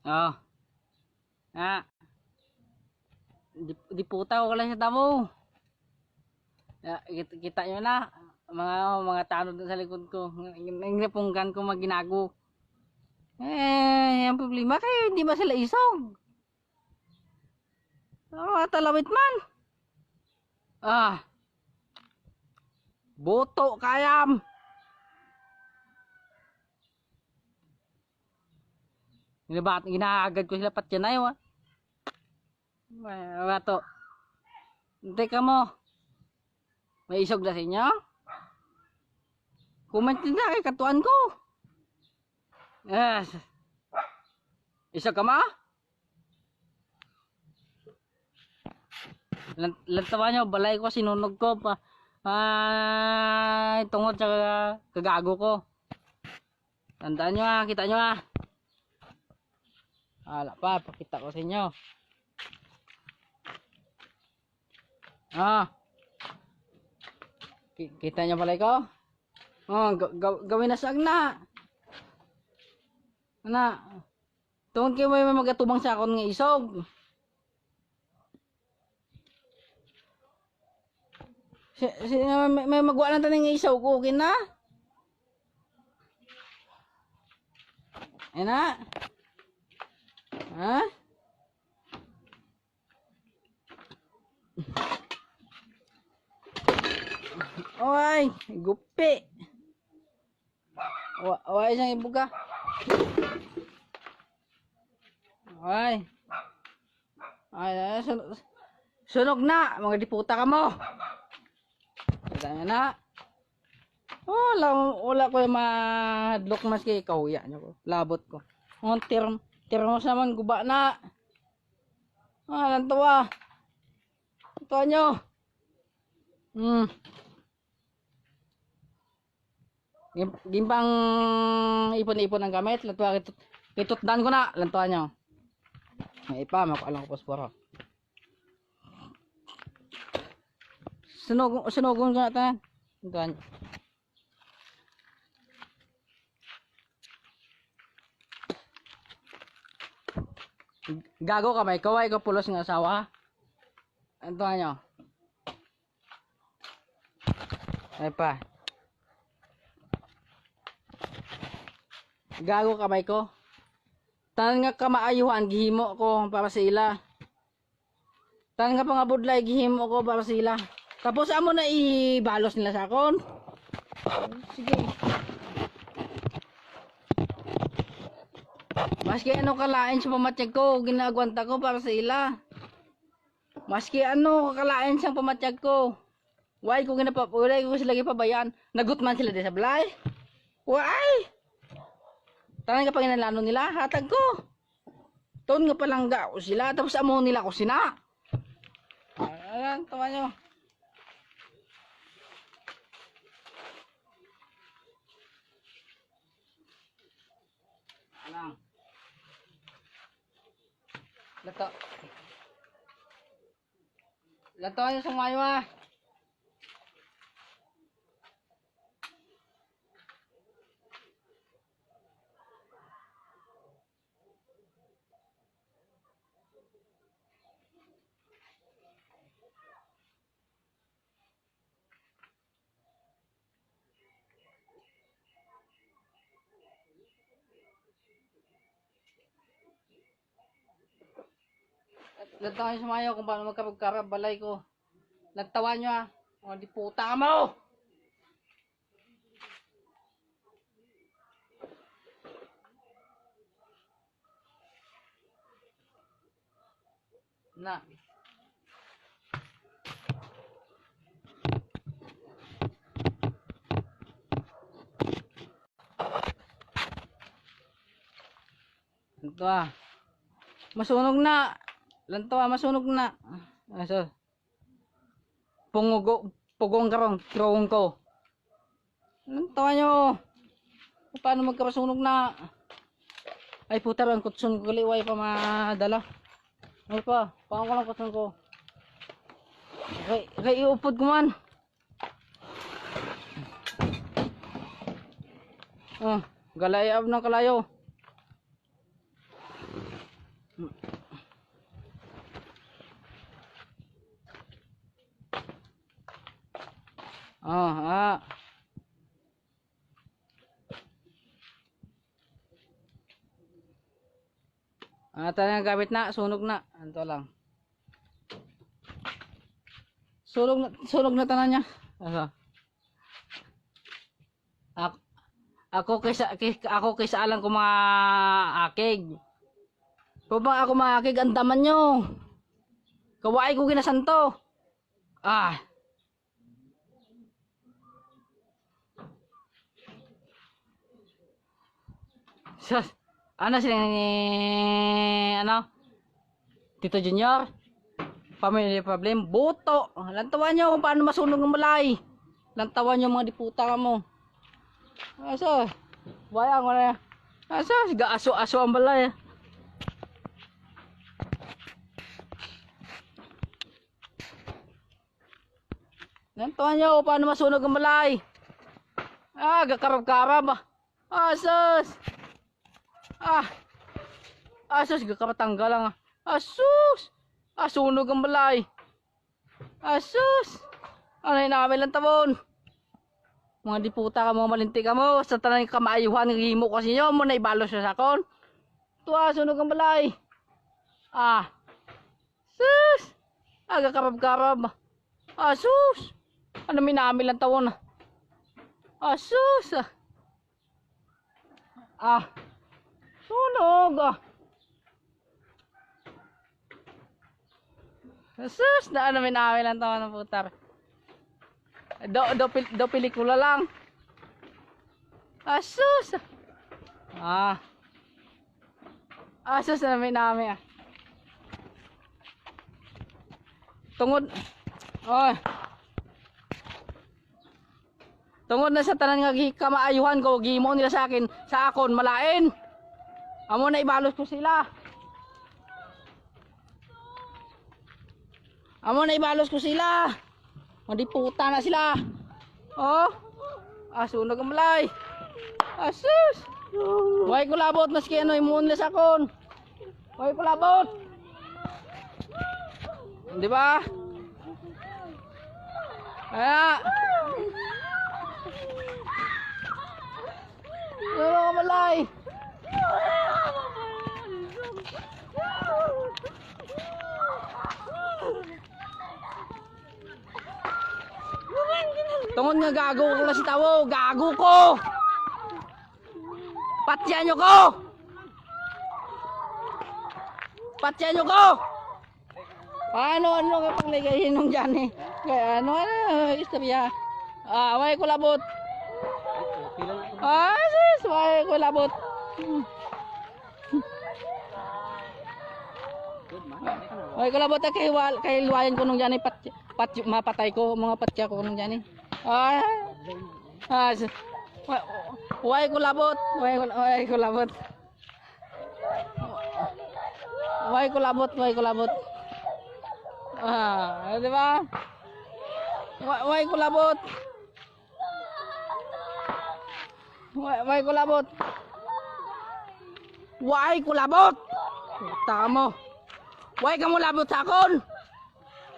Oh. Ah, di puta ko lang sa tamo. Kita nyo na mga tanod sa likod ko. Nangipunggan ko maginago. Ang problema kayo hindi ba sila isog? Talawit man. Ah, boto kayam. Ginaagad ko sila patyan na yun. Wato. Teka mo. May isog na sa inyo? Comment din na kay katuan ko. Yes. Isog ka ma? Lantawa nyo, balay ko, sinunog ko pa. Tungod sa kagago ko. Tandaan nyo ha, kita nyo ha. Wala pa, pakita ko sa inyo. Kita nyo balay ko? Gawin na sag na. Tungod kayo may magatubang sa akon nga isog. May magwa lang tayo nga isaw ko, okay na? Ayan na. Ha? Oy, gupi. Oy, isang ibuga. Oy. Ay, sunog na, mga diputa ka mo. Kita na. Wala ko yung mahadlok mas kay kauya nyo ko. Labot ko. Tirmos naman guba na. Lantawa. Lantawa nyo. Gimpang ipon-ipon ng gamit. Lantawa kitutdan ko na. Lantawa nyo. May ipa, makualang ko posporo. Sunogon ko na tayo. Lantawa nyo. Gago ka may kaway ko pulos ng asawa. Ito nyo. Ay pa. Gago ka may ko. Tanan nga ka maayuhan gihimo ko para sa ila. Tanan nga pangabudlay gihimo ko para sa ila. Tapos amo na ibalos nila sa akon. Sige. Maski ano kalain sa pamatyag ko, ginagwanta ko para sa ila. Maski ano kalain sa pamatyag ko. Why ko sila gipabayan. Nagutman sila di sa balay. Why? Tangan ka panginalano nila, hatag ko. Ton nga palangga ko sila, tapos amo nila ko sina. Ayan, tawa nyo. Alang. Lato nyo sa mayo ha. Lantawan nyo sumayo kung paano magkapagkarap balay ko. Lantawan nyo ha. O di puta mo! Na. Ito ha. Masunog na. Lantawa masunog na. So, pugong karong krong ko. Lantawa nyo. Paano magkapasunog na? Ay putar ang kutsun ko kaliway pa madala. Ay pa, paano ko lang kutsun ko. Kay iupod ko man. Galayab ng kalayo. Oh, ah. Talagang gamit na, sunog na. Anto lang. Sunog na tanan niya. Asa? Ako kaysa alang ko mga akig. Kung bang ako mga akig, andaman nyo. Kawai ko ginasanto. Ah. Ano sila ni ano? Tito Junior? Family problem, buto. Lantawan nyo kung paano masunog ng malay. Lantawan nyo mga diputa mo. Asa? Bayang ko na. Asa? Siga aso-aso ang balay. Lantawan nyo kung paano masunog ang malay. Gakarab-karab. Asus! Asus, gakaratanggal lang. Asus! Sunog ang balay. Asus! Ano yung namin lang tabon? Mga diputa ka, mga malinti ka mo. Sa tanang kamaayuhan ng himo kasi nyo, mo na ibalos sa sakon. Tuwa, sunog ang balay. Sus! Gakarab-karab. Asus! Ano may namin lang tabon? Asus! Sunog! Sus, daan namin lang tawa ng putar. Do pelikula lang. Sus. Sus namin. Tungod. Tungod na sa tanan nga kamaayuhan ko, gihimo nila sa akin, sa akon malain. Amo na ibalos ko sila. Hindi puta na sila. Sunog ang malay. Asus. Way ko labot maski ano imun nila sa akon. Way ko labot. Di ba? Sunog ang malay. Tungod nga gago ko na si tawo, gago ko. Patyan nyo ko. Ano kapag nagayin nung dyan eh. Kaya istorya. May kulabot. Sis, may kulabot. May kulabot na kay luwayan ko nung dyan eh. Mapatay ko, mga patya ko nung dyan eh. Way kulabot. Di ba? Way kulabot. Tama. Way ka mo labot sa akon.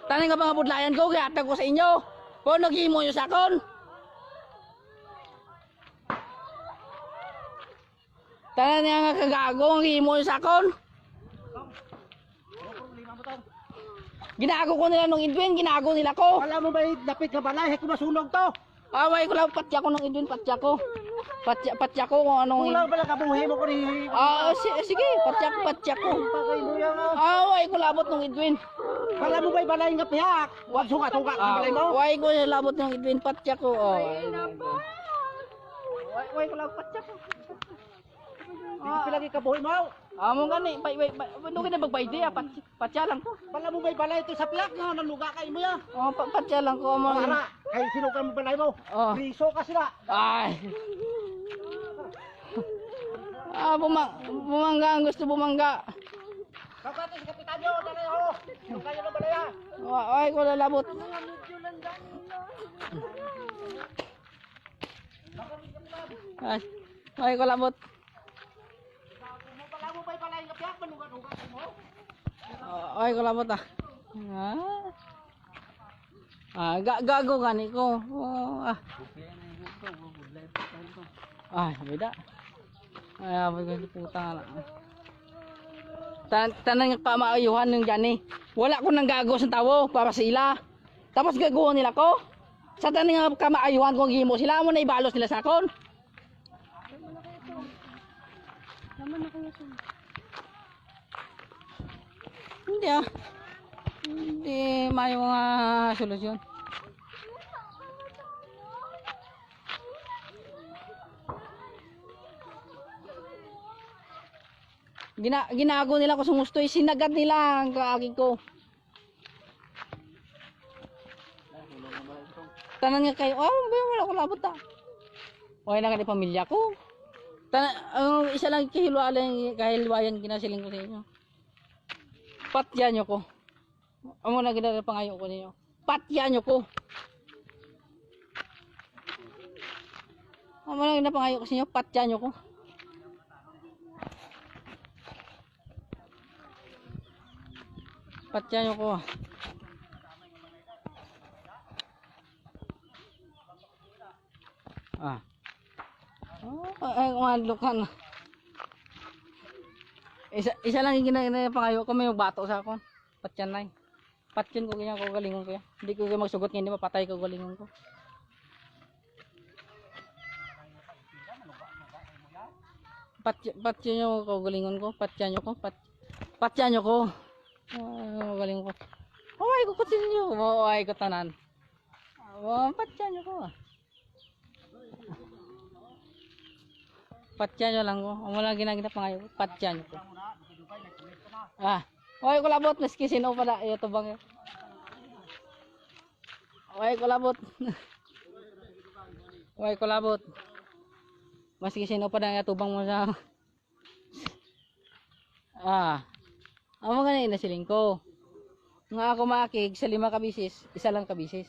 Taning nga mga budlayan ko, kaya atag ko sa inyo. Kung naghimo nyo sa akon. Tanan nga kagago, ang himo nyo sa akon. Ginago ko nila nung Edwin, ginago nila ko. Alam mo ba dapit ka balay, kung masunog to? May ko lang patya ko nung Edwin, patya ko kung anong... Kulang pala kabuhi mo ko rin. Sige, patya ko. May ko labot nung Edwin. Alam mo ba balay nga piyak? Wag suka-suka ka balay mo? May ko labot nung Edwin, patya ko. May ko lang patya ko. Hindi pilagi kabuhi mo. Mo gani, ano ka na magbayde patya lang ko. Alam mo ba balay ito sa piyak nga, naluga kayo mo ya? Patya lang ko. Para, kay sinukan mo balay mo. Riso ka sila. Bumangga ang gusto bumangga. Kapatid si Kapitan nyo, dalay ho. Yung kayo na balay ha. Ay, ko lalabot. Ay, ko labot. Alam mo ba balay nga piyak, maluga-luga kayo mo? Ay, kulabot ah. Gago gani ko. Ah. Ay, beda. Ay, abay ko puta na. Tanan nga maayuhan ng Johnny. Wala ko nang gago sa tawo para sa ila. Tapos gagawin nila ko. Sa tanan nga kamaayuhan kong gimo sila mo na ibalos nila sa akon. Hindi ah. Hindi may mga solusyon. Ginago nila ko sumustoy, sinagad nila ang kaagin ko. Tanan nga kayo, wala ko labot ah. Okay na nga di pamilya ko. Isa lang kahilwayan kinasiling ko sa inyo. Patyan nyo ko. Amo na ginala pangayo ko ninyo. Patyan nyo ko. Amo na ginala pangayo ko sa inyo. Patyan nyo ko. Patyan nyo ko. Ay, kumadlokan. Isa lang yung ginapangayo ko, may bato sa akon. Patyan na. Patyan ko ganyan ko galingon ko yan. Hindi ko magsugot ngayon, hindi mapatay ko galingon ko. Patyan nyo ko galingon ko. Patyan nyo ko. Patyan nyo ko. Galingon ko. Ay, ko kutin nyo. Ay, ko tanan. Patyan nyo ko. Patyan nyo lang ko. Ang wala ginagina pa ngayon. Patyan nyo ko. Ay, kulabot. Maski sino pala. Ito bang. Ay, kulabot. Ay, kulabot. Maski sino pa na tubang mo sa. Ang mga na inasiling ko. Nga ako makakig sa 5 kabisis. Isa lang kabisis.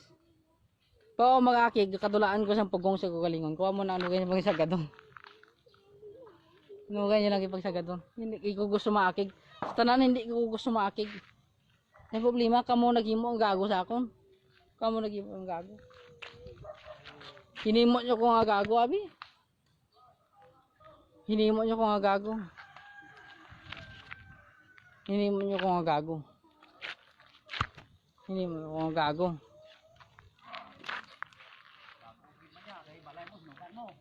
Pag ako makakig, kadulaan ko sa pugong sa kugalingon ko. Amo na ano ganyan pag isagadong. Ano ganyan lang ipagsagadon. Hindi ko gusto makakig. Sa tanan hindi ko gusto makakig. May problema, kamo naghimo ang gago sa akon. Kamo naghimo ang gago. Hinimot nyo ko nga gago, abi. Hinimot nyo ko nga gago. Hinimot nyo ko nga gago. Hinimot nyo ko nga gago.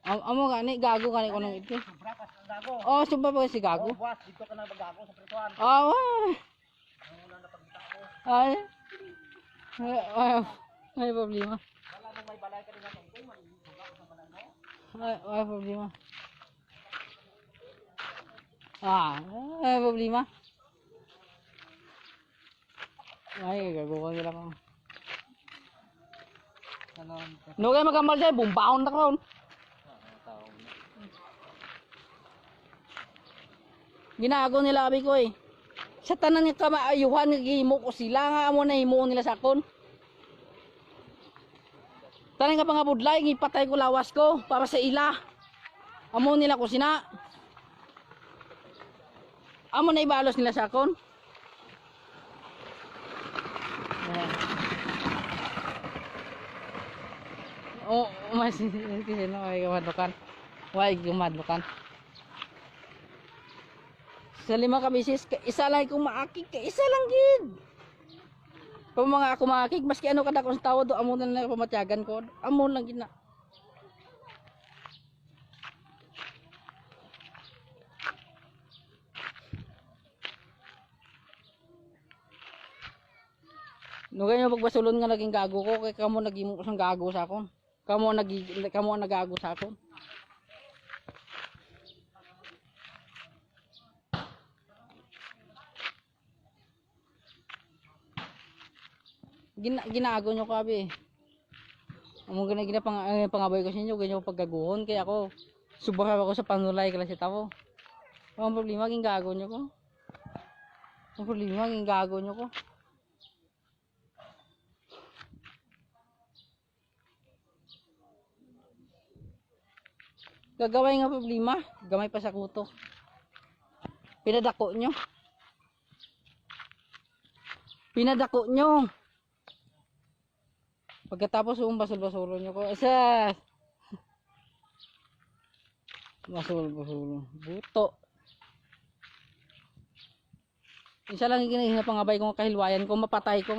Amo gani gago gani ko nang ito. Oh, subra pa si gago. Oh, boss, dito ka na magago sa prituan. Ay. Ay, problema. Wala nang may balay ka din natin. Kung magsuga ko sa balay mo. Ay, problema. Ay, problema. Ay, gagawa nila ko. No kayo magamal dyan, bumbaon na karon. Ginago nila abi ko eh. Sa tanan nga kamaayuhan nga gihimo ko sila nga amo na himo nila sa akon. Tanan nga pangabudlay gipatay ko lawas ko para sa ila. Amo nila ko sina. Amo na ibalos nila sa akon. Mas kasi no ay gumadlokan. Why gumadlokan? Sa 5 kabisis, isa lang kung maakig, isa lang gid. Pag mga ako maakig, maski ano kada ko sa tawo do amo na lang pamatyagan ko. Amo lang gid na. No ganyan pagbasulon nga naging gago ko kay kamo nagimo sang gago sa akon. Kamo nagago sa akon. Ginago nyo ko abi. Amo pangaboy ko sa inyo ganyan paggaguhon kay ako subra ako sa panulay klase tawo. Ang problema ging gago nyo ko. Ang problema ging gago nyo ko. Gagaway nga problema, gamay pa sa kuto. Pinadako nyo. Pinadako nyo. Pagkatapos basol-basolo nyo ko. Isa. Basol-basolo. Buto. Isa lang yung pangabay ko kahilwayan ko. Mapatay ko.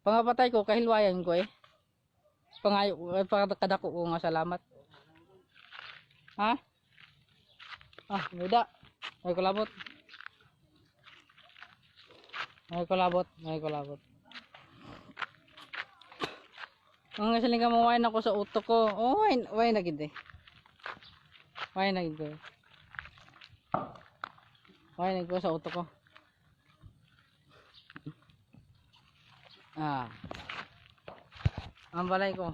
Pangapatay ko kahilwayan ko eh. Pangayo kadako ko nga salamat. Ha? Beda. Ay kulabot. Ang saling ka mawain ako sa utok ko. Oh, why na gid eh. Why na gid ko. Why na ko sa utok ko. Ang balay ko.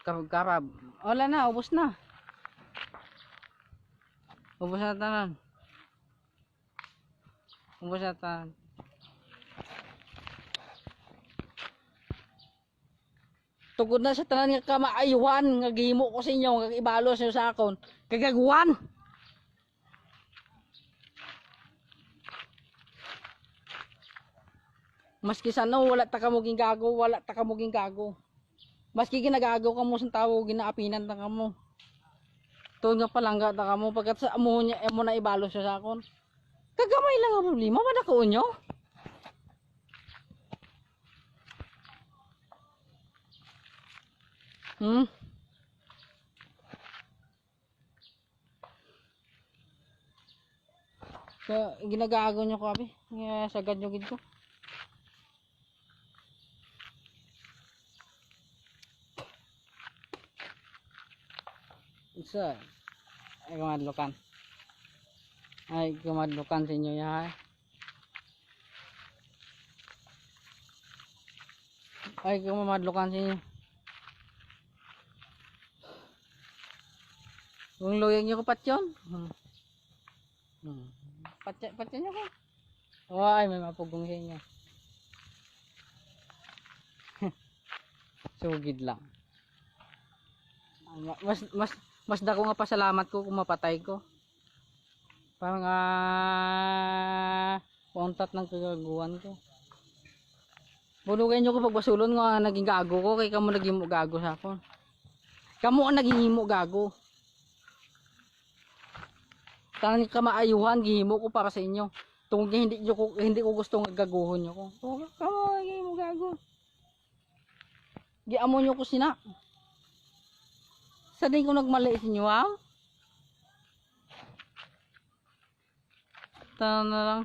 Karab. Wala na, ubos na. Ubos na tanan. Tugod na sa tanan nga kamaayuhan nga gihimo ko sa inyo nga ibalo sa inyo sa akon. Kagagwan. Maski sana wala ta kamo gago. Maski ginagago ka mo sa tawo ginaapinan ta kamo. Tuod nga palangga ta kamo pagkat sa amo nya mo na ibalo siya sa akon. Kagamay lang ang problema madako nyo. So, ginagago nyo ko abi. Sagad nyo gid ko. Isa. Ay kumadlukan sa inyo ya. Ay kumadlukan sa inyo. Kung luyang nyo ko patyon. Patyon nyo ko. Ay may mapugong sa inyo. Sugid lang. Mas dako nga pasalamat ko kung mapatay ko. Parang puntat ng kagaguhan ko. Bulugay nyo ko pagbasulon nga naging gago ko kay kamo naging gago sa akon. Kamo ang naging himo gago. Tangi ka maayuhan gihimo ko para sa inyo. Tungod hindi ko gusto nga gaguhon nyo ko. Kamo naging himo gago. Giamo nyo ko sina. Sa din ko nagmali sa inyo ha? Tanong na lang.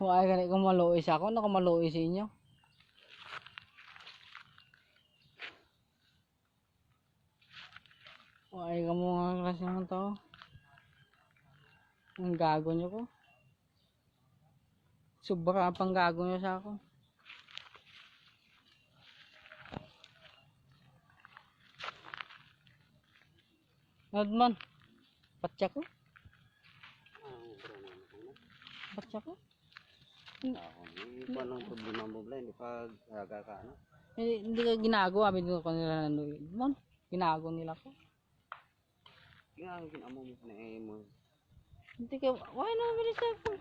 Huwag ganit kung maluoy sa ako, nakamaluoy sa inyo. Huwag ka mo nga klase ng tao. Ang gago nyo ko. Sobra pang gago nyo sa ako. Nadman, patya ko. Walang problema mo bla, hindi pa ka ano. Hindi ka ginago, abin ko nila nandun. Ginago nila ko. Ginamo mo na mo. Hindi ka, why na bilis ako?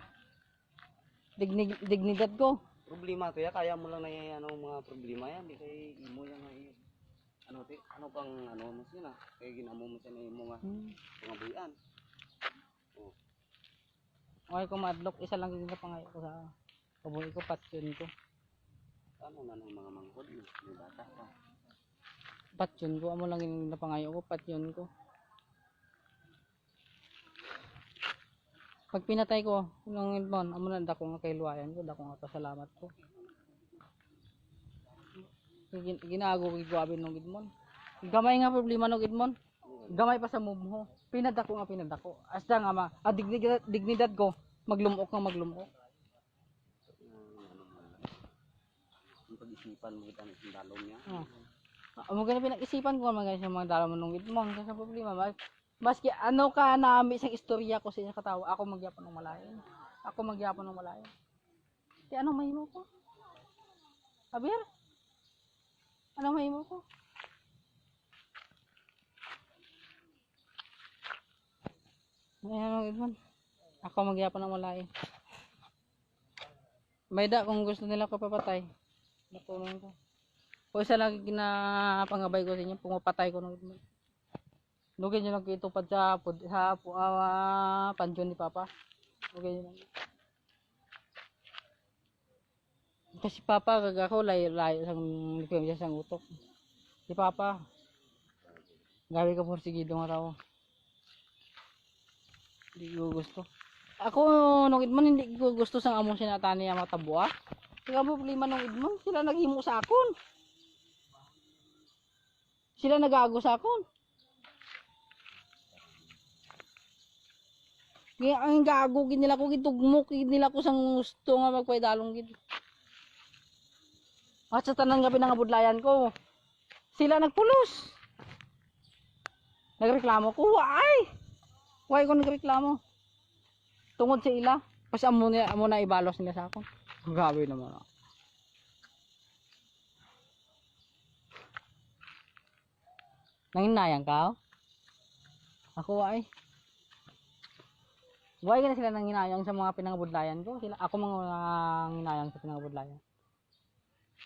Dignidad ko. Problema to ya, kaya mo lang na ano mga problema yan, di kay imo yan ay ano pang ano mo sila, kaya ginamo mo sa imo nga mga buyan. Okay, kung madlock, isa lang yung pangayo ko sa kabuhi ko, patyon ko. Ano na ng mga mangkod mo, may bata pa. Patyon ko, amo lang yung napangayo ko, patyon ko. Pag pinatay ko, nung Edmon, amo na dako nga kailuwayan ko, dako nga pasalamat ko. Ginago ko abin nung Edmon. Gamay nga problema nung Edmon. Gamay pa sa move mo. Pinadako. Asda nga dignidad ko, maglumok. Ang pag-isipan mo kita ng sundalo niya. Amo ganun pinag-isipan ko mga sa mga dalom nung Edmon, kasi problema ba? Maski ano ka nami isang istorya ko sa inyong katawa, ako magyapon ng malayo. Ako magyapon ng malayo. Di ano mahimo ko? Abir? Ano mahimo ko? Ayan, Edmond. Ako magyapon ng malayo. Mayda kung gusto nila ko papatay. Natulong ko. O isa lang ginapangabay ko sa inyo, pumapatay ko ng Edmond. Lugin nyo lang ito pa sa pansyon ni Papa. Lugin nyo lang. Kasi Papa, ako layo sang likom siya sang utok. Si Papa, gabi ka porsigido nga tao. Hindi ko gusto. Ako, nung Edmond, hindi ko gusto sang among sinatani ang matabua. Kaya problema nung Edmond, sila naghimo sa akon. Sila nagago sa akon. Kaya ang gago gid nila ko gitugmok gid nila ko sang gusto nga magpaydalong gid. At sa tanan nga pinangabudlayan ko, sila nagpulos. Nagreklamo ko, why? Why ko nagreklamo? Tungod sa ila, kasi amo na ibalos nila sa akon. Grabe naman. Nanginayang ka? Ako ay. Why ka na sila nanginayang sa mga pinangabudlayan ko? Sila, ako mga nanginayang sa pinangabudlayan.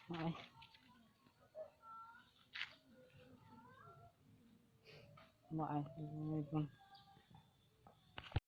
Ay. Maay.